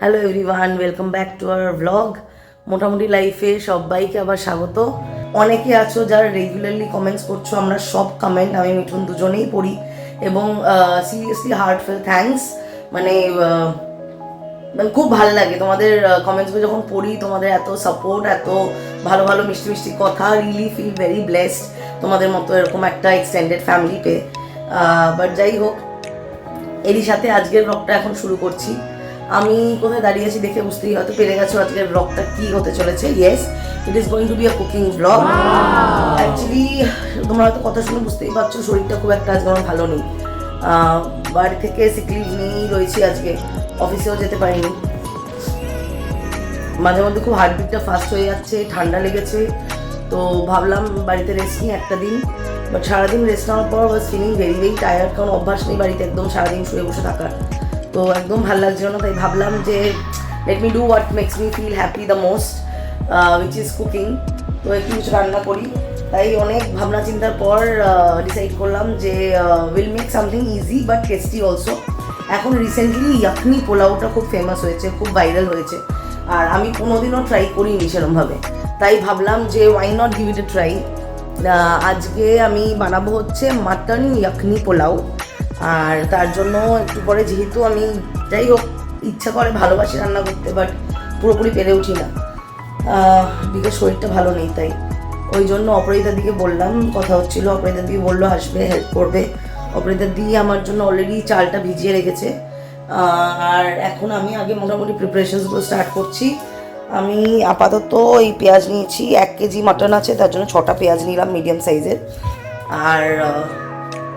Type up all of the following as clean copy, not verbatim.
Hello everyone, welcome back to our blog. মোটামুটি লাইফে সবাইকে আবার স্বাগত। অনেকে আছো যারা রেগুলারলি কমেন্টস করছো, আমরা সব কমেন্ট আমি মিঠুন দুজনেই পড়ি এবং সিরিয়াসলি হার্টফেল থ্যাঙ্কস। মানে খুব ভালো লাগে তোমাদের কমেন্টসগুলো যখন পড়ি, তোমাদের এত সাপোর্ট, এত ভালো ভালো মিষ্টি মিষ্টি কথা। রিয়েলি ফিল ভেরি ব্লেসড তোমাদের মতো এরকম একটা এক্সটেন্ডেড ফ্যামিলি পেয়ে। বাট যাই হোক, এরই সাথে আজকের ব্লগটা এখন শুরু করছি। আমি কোথায় দাঁড়িয়ে আছি দেখে বুঝতেই হয়তো পেরে গেছো আজকের ব্লগটা কি হতে চলেছে। Yes, it is going to be a cooking blog. Actually তোমরা হয়তো কথা শুনে বুঝতেই পারছো, শরীরটা খুব একটা আজকে আমার ভালো নেই। বাড়ি থেকে সিক লিভ নিয়েই রয়েছি আজকে, অফিসেও যেতে পারিনি। মাঝে মধ্যে খুব হার্টবিটটা ফাস্ট হয়ে যাচ্ছে, ঠান্ডা লেগেছে, তো ভাবলাম বাড়িতে রেস্ট নিই একটা দিন। বাট সারাদিন রেস্ট নেওয়ার পর was feeling very very tired, কারণ অভ্যাস নেই বাড়িতে একদম সারাদিন শুয়ে বসে থাকার, তো একদম ভালো লাগছিল না। তাই ভাবলাম যে let me do what makes me feel happy the most, which is cooking. তো একটু কিছু রান্না করি। তাই অনেক ভাবনা চিন্তার পর ডিসাইড করলাম যে will make something easy but tasty also. এখন রিসেন্টলি ইয়াখনি পোলাওটা খুব ফেমাস হয়েছে, খুব ভাইরাল হয়েছে, আর আমি কোনোদিনও ট্রাই করিনি সেরকমভাবে। তাই ভাবলাম যে why not give it a try. আজকে আমি বানাবো হচ্ছে মাটন ইয়াখনি পোলাও। আর তার জন্য একটু পরে, যেহেতু আমি যাই হোক ইচ্ছা করে ভালোবাসি রান্না করতে, বাট পুরোপুরি পেরে উঠি না, বিকজ শরীরটা ভালো নেই। তাই ওই জন্য অপরাজিতা দিকে বললাম, কথা হচ্ছিল, অপরাজিতা দিয়ে বললো আসবে, হেল্প করবে। অপরাজিতা দিয়ে আমার জন্য অলরেডি চালটা ভিজিয়ে রেখেছে। আর এখন আমি আগে মোটামুটি প্রিপারেশনসগুলো স্টার্ট করছি। আমি আপাতত এই পেঁয়াজ নিয়েছি, 1 কেজি মাটন আছে, তার জন্য 6টা পেঁয়াজ নিলাম মিডিয়াম সাইজের। আর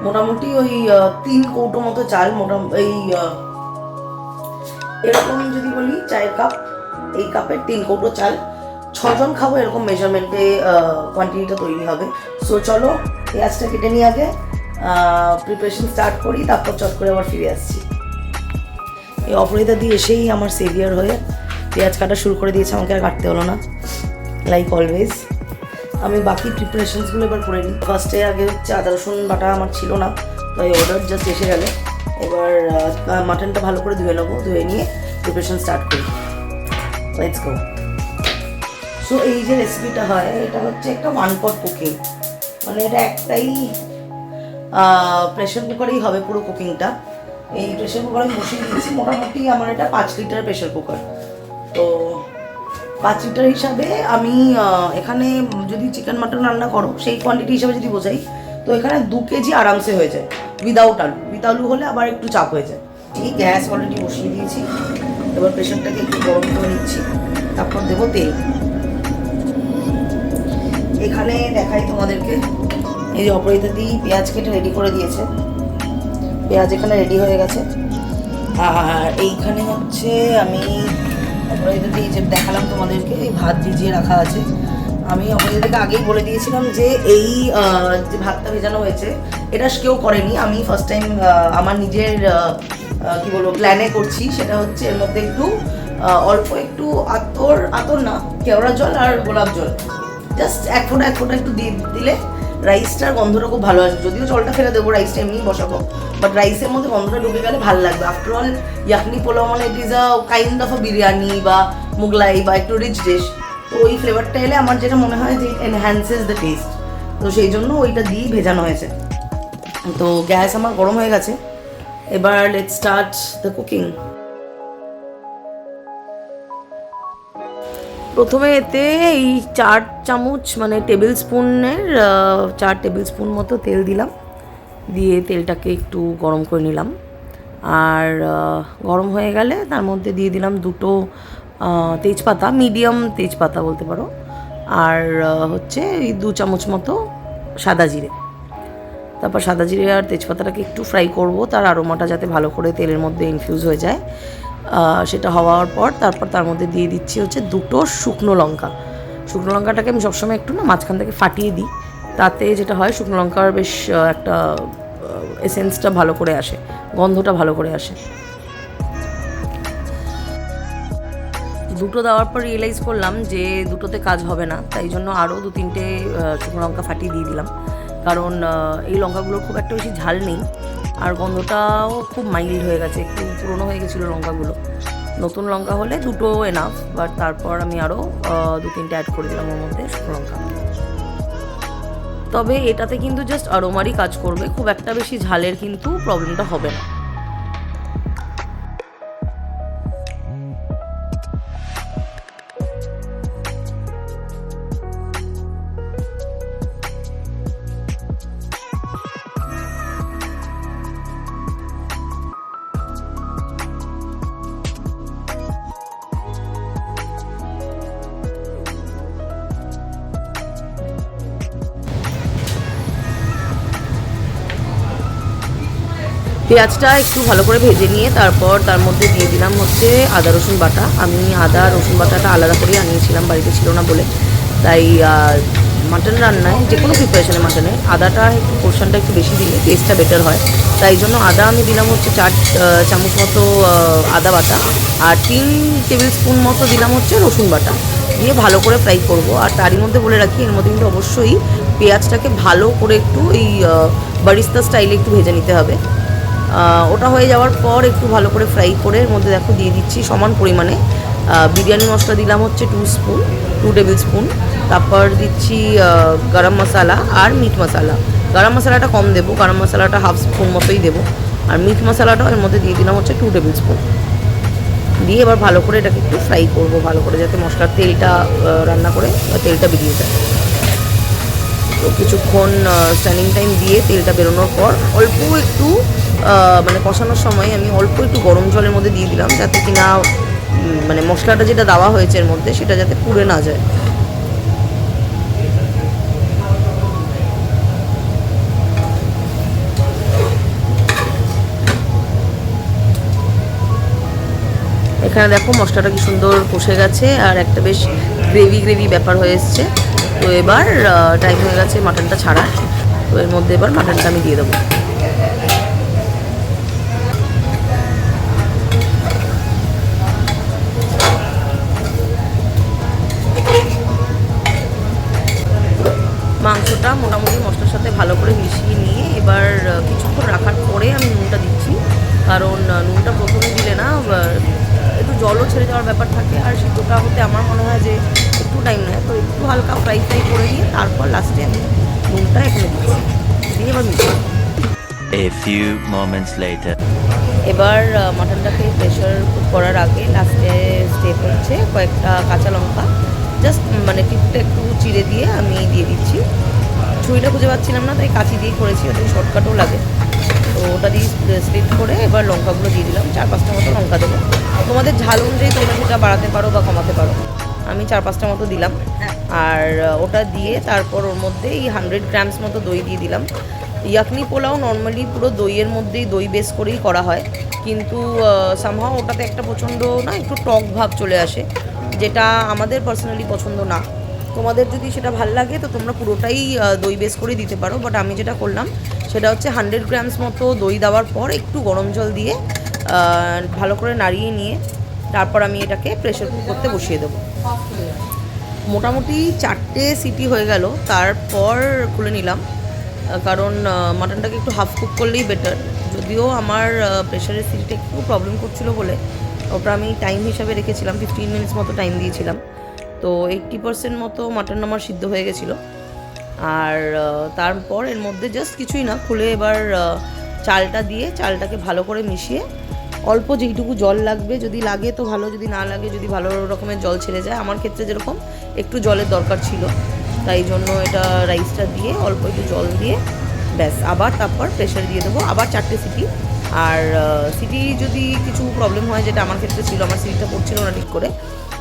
মোটামুটি ওই 3 কৌটো মতো চাল, এই এরকম যদি বলি চায়ের কাপ, এই কাপের 3 কৌটো চাল, 6 জন খাবো এরকম মেজারমেন্টে কোয়ান্টিটিটা তৈরি হবে। সো চলো পেঁয়াজটা কেটে নিয়ে আগে প্রিপারেশন স্টার্ট করি, তারপর চট করে আবার ফিরে আসছি। এই অপরাজিতা দিয়ে এসেই আমার সেভিয়ার হয়ে পেঁয়াজ কাটা শুরু করে দিয়েছে, আমাকে আর কাটতে হলো না, লাইক অলওয়েজ। আমি বাকি প্রিপারেশনসগুলো এবার করে নিই। ফার্স্টে আগে হচ্ছে আদা রসুন বাটা আমার ছিল না, তো এই অর্ডার জাস্ট এসে গেলে এবার মাটনটা ভালো করে ধুয়ে নেবো, ধুয়ে নিয়ে প্রিপারেশন স্টার্ট করি। Let's go. সো এই যে রেসিপিটা হয়, এটা হচ্ছে একটা 1 পট কুকিং, মানে এটা একটাই প্রেশার কুকারেই হবে পুরো কুকিংটা। এই প্রেশার কুকারে আমি বসিয়ে দিয়েছি, মোটামুটি আমার এটা 5 লিটার প্রেশার কুকার। তো 5 লিটার হিসাবে আমি এখানে যদি চিকেন মাটন রান্না করো সেই কোয়ান্টিটি হিসাবে যদি বোঝাই, তো এখানে 2 কেজি আরামসে হয়ে যায় উইদাউট আলু। উইথ আলু হলে আবার একটু চাপ হয়ে যায়। ঠিক, গ্যাস অলরেডি বসিয়ে দিয়েছি, এবার প্রেশারটাকে একটু গরম করে নিচ্ছি, তারপর দেবো তেল। এখানে দেখাই তোমাদেরকে, এই যে অপরাজিতা দিয়ে পেঁয়াজ কেটে রেডি করে দিয়েছে, পেঁয়াজ এখানে রেডি হয়ে গেছে। আর এইখানে হচ্ছে আমি অপরাজিতা দিয়ে যে দেখালাম তোমাদেরকে, এই ভাত ভিজিয়ে রাখা আছে। আমি অপরাজিতাকে আগেই বলে দিয়েছিলাম যে এই যে ভাতটা ভেজানো হয়েছে এটা কেউ করেনি, আমি ফার্স্ট টাইম আমার নিজের কি বলবো প্ল্যানে করছি। সেটা হচ্ছে এর মধ্যে একটু অল্প একটু আতর না, কেওড়া জল আর গোলাপ জল, জাস্ট 1 ফোঁটা একটু দিয়ে দিলে রাইসটার গন্ধটা খুব ভালো আসবে। যদিও জলটা ফেলে দেবো, রাইসটা এমনি বসাবো, বাট রাইসের মধ্যে গন্ধটা ঢুকে গেলে ভালো লাগবে। আফটার অল ইয়াখনি পোলাও মানে it is a kind of a biryani বা মুগলাই বা একটু রিচ ডিশ। তো ওই ফ্লেভারটা এলে আমার যেটা মনে হয় যে এনহ্যান্সেস দ্য টেস্ট, তো সেই জন্য ওইটা দিয়েই ভেজানো হয়েছে। তো গ্যাস আমার গরম হয়ে গেছে, এবার লেটস স্টার্ট দ্য কুকিং। প্রথমে এতে এই 4 চামচ মানে টেবিল স্পুনের 4 টেবিল স্পুন মতো তেল দিলাম, দিয়ে তেলটাকে একটু গরম করে নিলাম। আর গরম হয়ে গেলে তার মধ্যে দিয়ে দিলাম 2টো তেজপাতা, মিডিয়াম তেজপাতা বলতে পারো। আর হচ্ছে এই 2 চামচ মতো সাদা জিরে। তারপর সাদা জিরে আর তেজপাতাটাকে একটু ফ্রাই করব, তার আরোমাটা যাতে ভালো করে তেলের মধ্যে ইনফিউজ হয়ে যায়। সেটা হওয়ার পর তারপর তার মধ্যে দিয়ে দিচ্ছি হচ্ছে 2টো শুকনো লঙ্কা। শুকনো লঙ্কাটাকে আমি সবসময় একটু না মাঝখান থেকে ফাটিয়ে দিই, তাতে যেটা হয় শুকনো লঙ্কার বেশ একটা এসেন্সটা ভালো করে আসে, গন্ধটা ভালো করে আসে। 2টো দেওয়ার পর রিয়েলাইজ করলাম যে 2টোতে কাজ হবে না, তাই জন্য আরও 2-3টে শুকনো লঙ্কা ফাটিয়ে দিয়ে দিলাম, কারণ এই লঙ্কাগুলোর খুব একটা বেশি ঝাল নেই আর গন্ধটাও খুব মাইল্ড হয়ে গেছে, একটু পুরনো হয়ে গেছিলো লঙ্কাগুলো। নতুন লঙ্কা হলে দুটো এনাফ, বাট তারপর আমি আরও 2-3টে অ্যাড করে দিলাম ওর মধ্যে শুকনো লঙ্কা। তবে এটাতে কিন্তু জাস্ট অ্যারোমারই কাজ করবে, খুব একটা বেশি ঝালের কিন্তু প্রবলেমটা হবে না। পেঁয়াজটা একটু ভালো করে ভেজে নিয়ে তারপর তার মধ্যে দিয়ে দিলাম হচ্ছে আদা রসুন বাটা। আমি আদা রসুন বাটাটা আলাদা করেই আনিয়েছিলাম, বাড়িতে ছিল না বলে। তাই মাটন রান্নায় যে কোনো প্রিপারেশনে মাটনে আদাটা একটু পোর্শনটা একটু বেশি দিলে টেস্টটা বেটার হয়। তাই জন্য আদা আমি দিলাম হচ্ছে 4 চামচ মতো আদা বাটা, আর 3 টেবিল স্পুন মতো দিলাম হচ্ছে রসুন বাটা, দিয়ে ভালো করে ফ্রাই করব। আর তারই মধ্যে বলে রাখি, এর মধ্যে কিন্তু অবশ্যই পেঁয়াজটাকে ভালো করে একটু এই বারিস্তা স্টাইলে একটু ভেজে নিতে হবে। ওটা হয়ে যাওয়ার পর একটু ভালো করে ফ্রাই করে এর মধ্যে দেখো দিয়ে দিচ্ছি সমান পরিমাণে বিরিয়ানি মশলা দিলাম হচ্ছে 2 টেবিল স্পুন। তারপর দিচ্ছি গরম মশলা আর মিট মশলা। গরম মশলাটা কম দেবো, গরম মশলাটা হাফ স্পুন মতোই দেবো। আর মিট মশলাটাও এর মধ্যে দিয়ে দিলাম হচ্ছে 2 টেবিল স্পুন। দিয়ে এবার ভালো করে এটাকে একটু ফ্রাই করবো, ভালো করে যাতে মশলার তেলটা রান্না করে তেলটা বেরিয়ে যায়। তো কিছুক্ষণ স্ট্যান্ডিং টাইম দিয়ে তেলটা বেরোনোর পর অল্প একটু মানে কষানোর সময় আমি অল্প একটু গরম জলের মধ্যে দিয়ে দিলাম, যাতে কিনা মানে মশলাটা যেটা দেওয়া হয়েছে এর মধ্যে সেটা যাতে পুড়ে না যায়। এখানে দেখো মশলাটা কি সুন্দর কষে গেছে আর একটা বেশ গ্রেভি ব্যাপার হয়ে এসছে। তো এবার টাইম হয়ে গেছে মাটনটা ছাড়ার। তো এর মধ্যে এবার মাটনটা আমি দিয়ে দেবো। মাংসটা মোটামুটি মশলার সাথে ভালো করে মিশিয়ে নিয়ে এবার কিছুক্ষণ রাখার পরে আমি নুনটা দিচ্ছি, কারণ নুনটা প্রথমে দিলে না একটু জলও ছেড়ে যাওয়ার ব্যাপার থাকে, আর সিদ্ধটা হতে আমার মনে হয় যে একটু টাইম নেয়। তো একটু হালকা ফ্রাই করে দিয়ে তারপর লাস্টে আমি নুনটা এখানে দিচ্ছি, দিয়ে এবার মিশিয়ে। A few moments later. এবার মাটনটাকে প্রেশার কুক করার আগে লাস্টে স্টেপ হচ্ছে কয়েকটা কাঁচা লঙ্কা জাস্ট মানে টিপটা একটু চিড়ে দিয়ে আমি দিয়ে দিচ্ছি। ছুরিটা খুঁজে পাচ্ছিলাম না, তাই কাঁচি দিয়ে করেছি, ওটা শর্টকাটও লাগে। তো ওটা দিয়ে স্লিট করে এবার লঙ্কাগুলো দিয়ে দিলাম। 4-5টা মতো লঙ্কা দেবো, তোমাদের ঝাল অনুযায়ী তোমরা সেটা বাড়াতে পারো বা কমাতে পারো। আমি 4-5টা মতো দিলাম। আর ওটা দিয়ে তারপর ওর মধ্যে এই 100 গ্রামস মতো দই দিয়ে দিলাম। ইয়াকনি পোলাও নর্মালি পুরো দইয়ের মধ্যেই দই বেস করেই করা হয়, কিন্তু সামহাও ওটাতে একটা প্রচণ্ড না একটু টক ভাব চলে আসে, যেটা আমাদের পার্সোনালি পছন্দ না। তোমাদের যদি সেটা ভাল লাগে তো তোমরা পুরোটাই দই বেস করে দিতে পারো, বাট আমি যেটা করলাম সেটা হচ্ছে 100 গ্রামস মতো দই দেওয়ার পর একটু গরম জল দিয়ে ভালো করে নাড়িয়ে নিয়ে তারপর আমি এটাকে প্রেশার কুক করতে বসিয়ে দেবো। মোটামুটি 4টে সিটি হয়ে গেল, তারপর খুলে নিলাম, কারণ মাটনটাকে একটু হাফ কুক করলেই বেটার। যদিও আমার প্রেশারের সিটিটা একটু প্রবলেম করছিলো বলে ওটা আমি টাইম হিসাবে রেখেছিলাম, 15 মিনিটস মতো টাইম দিয়েছিলাম। তো 80% মতো মাটন আমার সিদ্ধ হয়ে গেছিলো। আর তারপর এর মধ্যে জাস্ট কিছুই না, খুলে এবার চালটা দিয়ে চালটাকে ভালো করে মিশিয়ে অল্প যেইটুকু জল লাগবে, যদি লাগে তো ভালো, যদি না লাগে, যদি ভালো রকমের জল ছেড়ে যায়, আমার ক্ষেত্রে যেরকম একটু জলের দরকার ছিল, তাই জন্য এটা রাইসটা দিয়ে অল্প একটু জল দিয়ে ব্যাস আবার তারপর প্রেশার দিয়ে দেবো আবার 4টে সিটি। আর সিটি যদি কিছু প্রবলেম হয়, যেটা আমার ক্ষেত্রে ছিল, আমার সিটিটা পড়ছিল না ঠিক করে,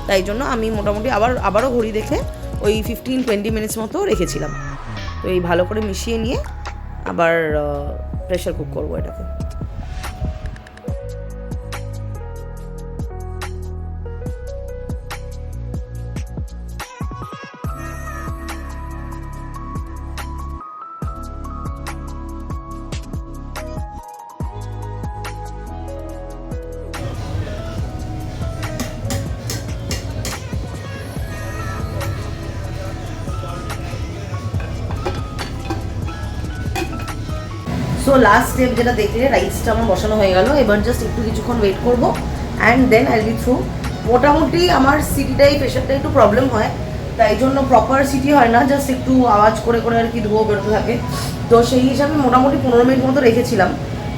তাই জন্য আমি মোটামুটি আবারও ঘড়ি দেখে ওই 15-20 মিনিটস মতো রেখেছিলাম। তো এই ভালো করে মিশিয়ে নিয়ে আবার প্রেশার কুক করবো এটাকে। সো লাস্ট স্টেপ যেটা দেখলে, রাইসটা আমার বসানো হয়ে গেল। এবার জাস্ট একটু কিছুক্ষণ ওয়েট করব, and then I be through. মোটামুটি আমার সিটিটাই প্রেশারটা একটু প্রবলেম হয়, তাই জন্য প্রপার সিটি হয় না, জাস্ট একটু আওয়াজ করে করে আর কি ধোয়া বেরোতে থাকে। তো সেই হিসাবে মোটামুটি 15 মিনিট মতো রেখেছিলাম,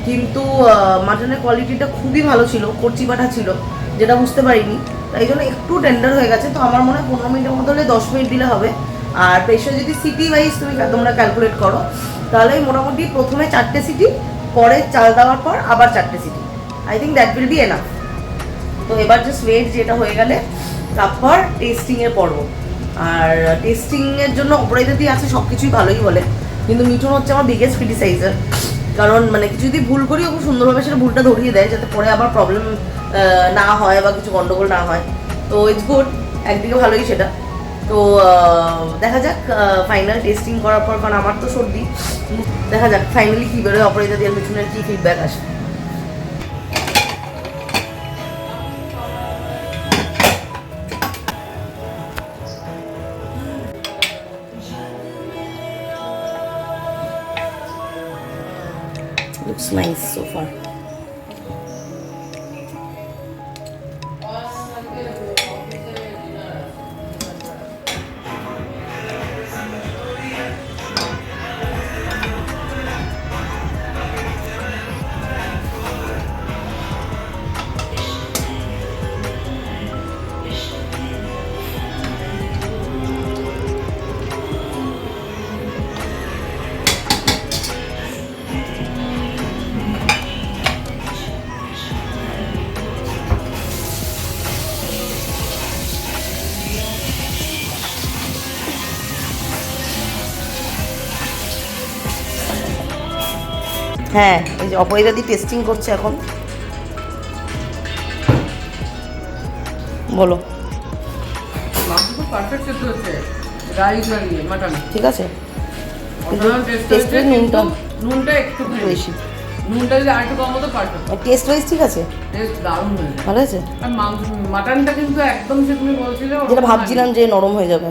কিন্তু মাটনের কোয়ালিটিটা খুবই ভালো ছিল, কচি পাঠা ছিল, যেটা বুঝতে পারিনি, তাই জন্য একটু টেন্ডার হয়ে গেছে। তো আমার মনে হয় 15 মিনিটের মতো হলে 10 মিনিট দিলে হবে। আর প্রেশার যদি সিটি ওয়াইজ তোমরা ক্যালকুলেট করো, তাহলে মোটামুটি প্রথমে 4টে সিটি, পরে চাল দেওয়ার পর আবার 4টে সিটি, I think that will be enough. তো এবার জাস্ট ওয়েট, যেটা হয়ে গেলে তারপর টেস্টিংয়ের পর্ব। আর টেস্টিংয়ের জন্য অপরাজিতা আছে, সব কিছুই ভালোই বলে, কিন্তু মিঠুন হচ্ছে আমার বিগেস্ট ক্রিটিসাইজার। কারণ মানে কিছু যদি ভুল করি, খুব সুন্দরভাবে সেটা ভুলটা ধরিয়ে দেয়, যাতে পরে আবার প্রবলেম না হয় বা কিছু গন্ডগোল না হয়। তো ইটস গুড, একদিকে ভালোই সেটা। তো দেখা যাক ফাইনাল টেস্টিং করার পর, কারণ আমার তো সর্দি, দেখা যাক ফাইনালি কী বেরোয়, অপরাজিতা দিয়ে মিঠুনের কী ফিডব্যাক আসে। Looks nice so far. হ্যাঁ, এই যে অপরাজিতা দি টেস্টিং করছে এখন। বলো। পারফেক্ট সেদ্ধ হচ্ছে, রাইস লাগিয়ে মাটন ঠিক আছে, নুনটা একটু বেশি, নুনটা যদি আরেকটু কম হতো পারফেক্ট। টেস্ট ওয়াইজ ঠিক আছে, টেস্ট দারুণ হয়েছে, ভালো আছে। আর মাটনটা কিন্তু একদম, সে তুমি বলছিলে যেটা ভাবছিলাম যে নরম হয়ে যাবে,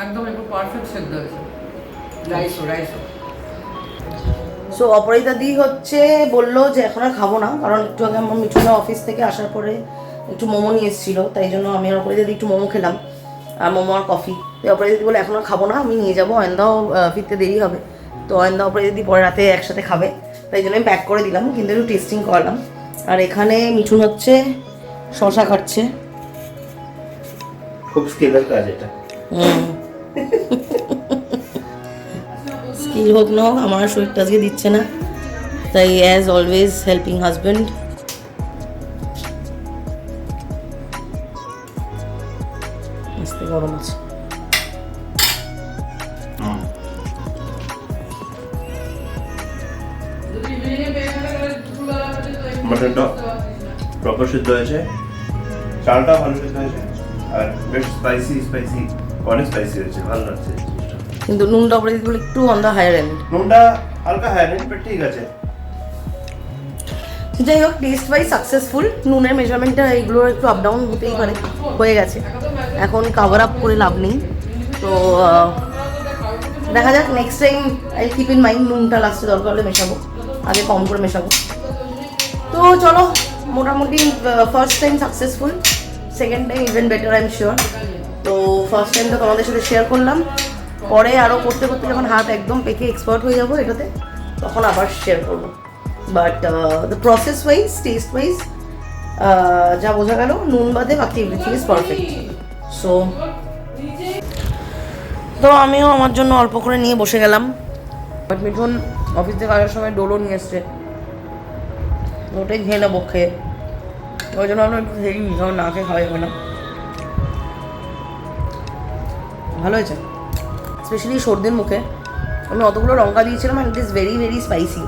একদম একটু পারফেক্ট সেদ্ধ হয়েছে। রাইস সো অপরাজিতা দি হচ্ছে বললো যে এখন আর খাবো না, কারণ একটু আগে আমার মিঠুনা অফিস থেকে আসার পরে একটু মোমো নিয়ে এসেছিলো, তাই জন্য আমি আর অপরাজিতা দি একটু মোমো খেলাম, আর মোমো আর কফি। তো অপরাজিতা দি বলে এখন আর খাবো না, আমি নিয়ে যাবো, অয়নদাও ফিরতে দেরি হবে, তো অয়নদা অপরাজিতা দি পরে রাতে একসাথে খাবে, তাই জন্য আমি প্যাক করে দিলাম, কিন্তু একটু টেস্টিং করলাম। আর এখানে মিঠুন হচ্ছে শশা খাচ্ছে, খুব স্কিলের কাজ এটা। স্কিল হোক না হোক, আমার শরীরটা আজকে দিচ্ছে না, তাই অ্যাজ অলওয়েজ হেল্পিং হাজব্যান্ড। আস্তে গরম আছে। মাটনটা প্রপার সিদ্ধ হয়েছে, চালটা ভালো সিদ্ধ হয়েছে, আর বেশ স্পাইসি অনেক স্পাইসি হয়েছে, ভালো লাগছে। কিন্তু নুনটা অপরাজিতা বলে একটু অন দ্য হায়ার এন্ড, নুনটা হালকা হায়ার এন্ড, বাট ঠিক আছে। যাই হোক, টেস্ট ওয়াইজ সাকসেসফুল। নুনের মেজারমেন্টটা এগুলোর একটু আপ ডাউন হতেই পারে, হয়ে গেছে, এখন কাভার আপ করে লাভ নেই। তো দেখা যাক, next time I keep in mind, নুনটা লাস্টে দরকার হলে মেশাবো, আগে কম করে মেশাবো। তো চলো, মোটামুটি first time successful, second time even better I am sure. তো ফার্স্ট টাইম তো তোমাদের সাথে শেয়ার করলাম, পরে আরও করতে করতে যখন হাত একদম পেকে এক্সপার্ট হয়ে যাবো এটাতে, তখন আবার শেয়ার করবো। But the process wise, taste wise যা বোঝা গেল, নুন বাদে বাকি এভরিথিং ইজ পারফেক্ট। সো তো আমিও আমার জন্য অল্প করে নিয়ে বসে গেলাম। বাট মিঠুন অফিস থেকে আসার সময় ডোলো নিয়ে এসছে, ওটাই খেয়ে নেবো, খেয়ে ওই জন্য আমরা একটু খেয়ে নিই, কারণ না খেয়ে খাওয়া যাবে না। ভালো হয়েছে, স্পেশালি সর্দির মুখে। আমি অতগুলো লঙ্কা দিয়েছিলাম, and it is very very spicy,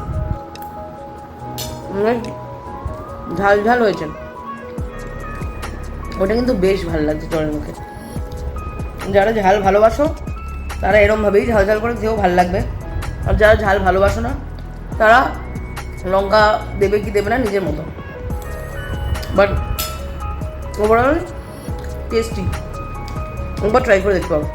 ঝাল ঝাল হয়েছে, ওটা কিন্তু বেশ ভালো লাগছে জলের মুখে। যারা ঝাল ভালোবাসো তারা এরমভাবেই ঝাল ঝাল করে খেয়েও ভালো লাগবে, আর যারা ঝাল ভালোবাসো না তারা লঙ্কা দেবে কি দেবে না নিজের মতো। বাট ওভারঅল টেস্টি, একবার ট্রাই করে দেখতে পারো।